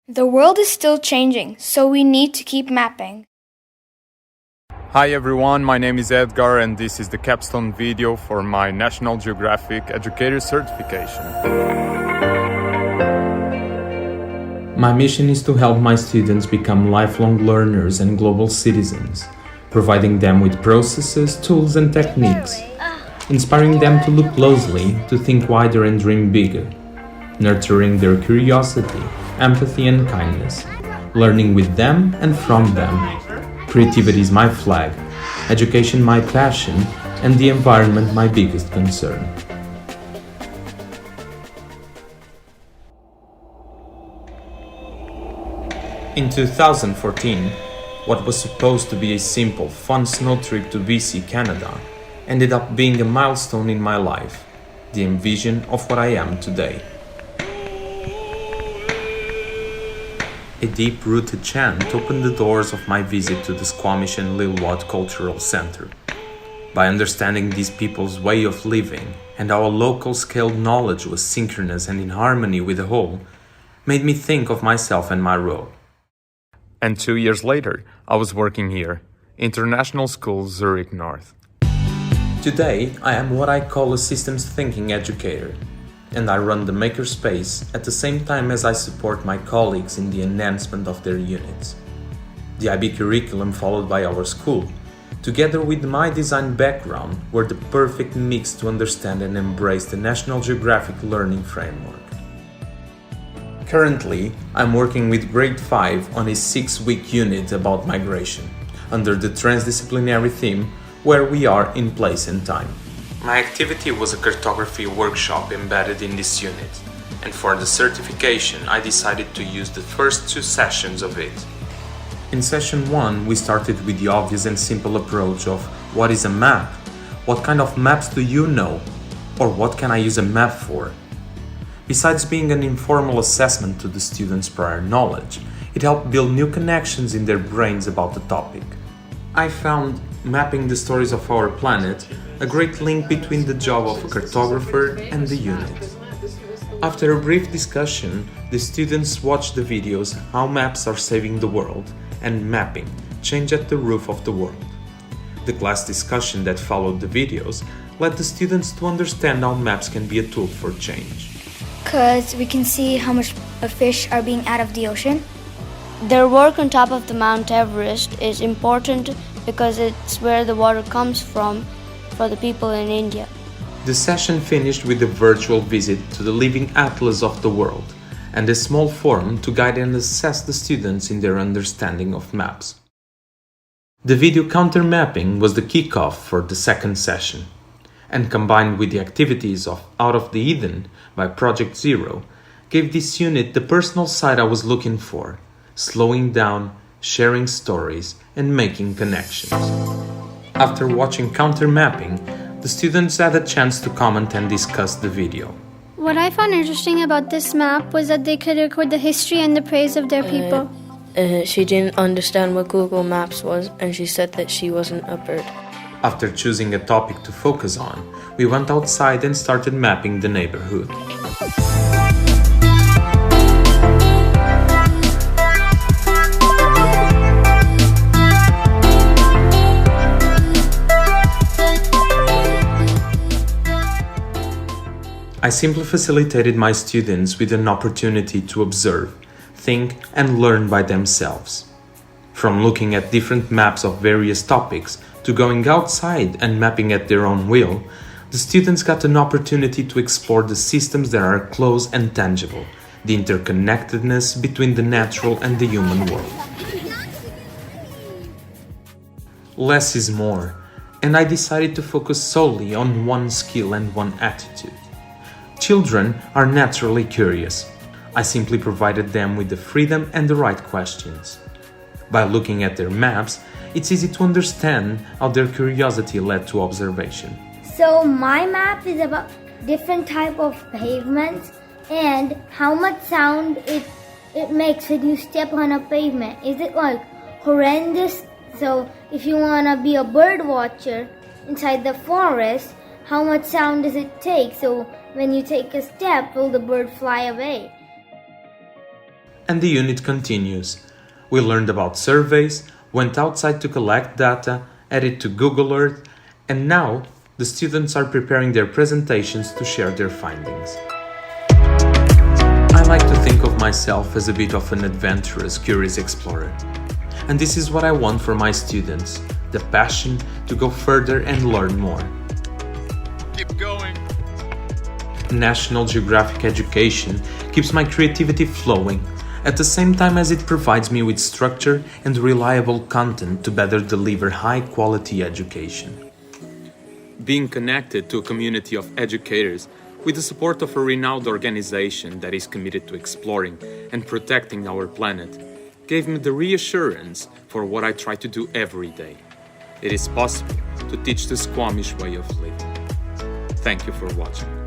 The world is still changing, so we need to keep mapping. Hi everyone, my name is Edgar and this is the capstone video for my National Geographic Educator certification. My mission is to help my students become lifelong learners and global citizens, providing them with processes, tools and techniques, inspiring them to look closely, to think wider and dream bigger, nurturing their curiosity, empathy and kindness, learning with them and from them. Creativity is my flag, education my passion, and the environment my biggest concern. In 2014, what was supposed to be a simple, fun snow trip to BC, Canada, ended up being a milestone in my life, the envision of what I am today. A deep-rooted chant opened the doors of my visit to the Squamish and Lilwat Cultural Center. By understanding these people's way of living and how a local-scale knowledge was synchronous and in harmony with the whole, made me think of myself and my role. And 2 years later, I was working here, International School Zurich North. Today, I am what I call a systems thinking educator, and I run the makerspace at the same time as I support my colleagues in the enhancement of their units. The IB curriculum followed by our school, together with my design background, were the perfect mix to understand and embrace the National Geographic Learning Framework. Currently, I'm working with Grade 5 on a 6-week unit about migration, under the transdisciplinary theme Where We Are in Place and Time. My activity was a cartography workshop embedded in this unit, and for the certification I decided to use the first 2 sessions of it. In session 1 we started with the obvious and simple approach of what is a map? What kind of maps do you know? Or what can I use a map for? Besides being an informal assessment to the students' prior knowledge, it helped build new connections in their brains about the topic. I found mapping the stories of our planet a great link between the job of a cartographer and the unit. After a brief discussion, the students watched the videos How Maps Are Saving the World and Mapping, Change at the Roof of the World. The class discussion that followed the videos led the students to understand how maps can be a tool for change. Because we can see how much fish are being out of the ocean. Their work on top of the Mount Everest is important because it's where the water comes from for the people in India. The session finished with a virtual visit to the living atlas of the world and a small forum to guide and assess the students in their understanding of maps. The video counter mapping was the kickoff for the second session, and combined with the activities of Out of the Eden by Project Zero, gave this unit the personal side I was looking for, slowing down, sharing stories, and making connections. After watching counter mapping, the students had a chance to comment and discuss the video. What I found interesting about this map was that they could record the history and the praise of their people. She didn't understand what Google Maps was, and she said that she wasn't a bird. After choosing a topic to focus on, we went outside and started mapping the neighborhood. I simply facilitated my students with an opportunity to observe, think, and learn by themselves. From looking at different maps of various topics to going outside and mapping at their own will, the students got an opportunity to explore the systems that are close and tangible, the interconnectedness between the natural and the human world. Less is more, and I decided to focus solely on one skill and one attitude. Children are naturally curious. I simply provided them with the freedom and the right questions. By looking at their maps, it's easy to understand how their curiosity led to observation. So my map is about different type of pavements and how much sound it makes when you step on a pavement. Is it like horrendous? So if you want to be a bird watcher inside the forest, how much sound does it take? So when you take a step, will the bird fly away? And the unit continues. We learned about surveys, went outside to collect data, added to Google Earth, and now the students are preparing their presentations to share their findings. I like to think of myself as a bit of an adventurous, curious explorer. And this is what I want for my students, the passion to go further and learn more. Keep going. National Geographic Education keeps my creativity flowing, at the same time as it provides me with structure and reliable content to better deliver high-quality education. Being connected to a community of educators with the support of a renowned organization that is committed to exploring and protecting our planet gave me the reassurance for what I try to do every day. It is possible to teach the Squamish way of living. Thank you for watching.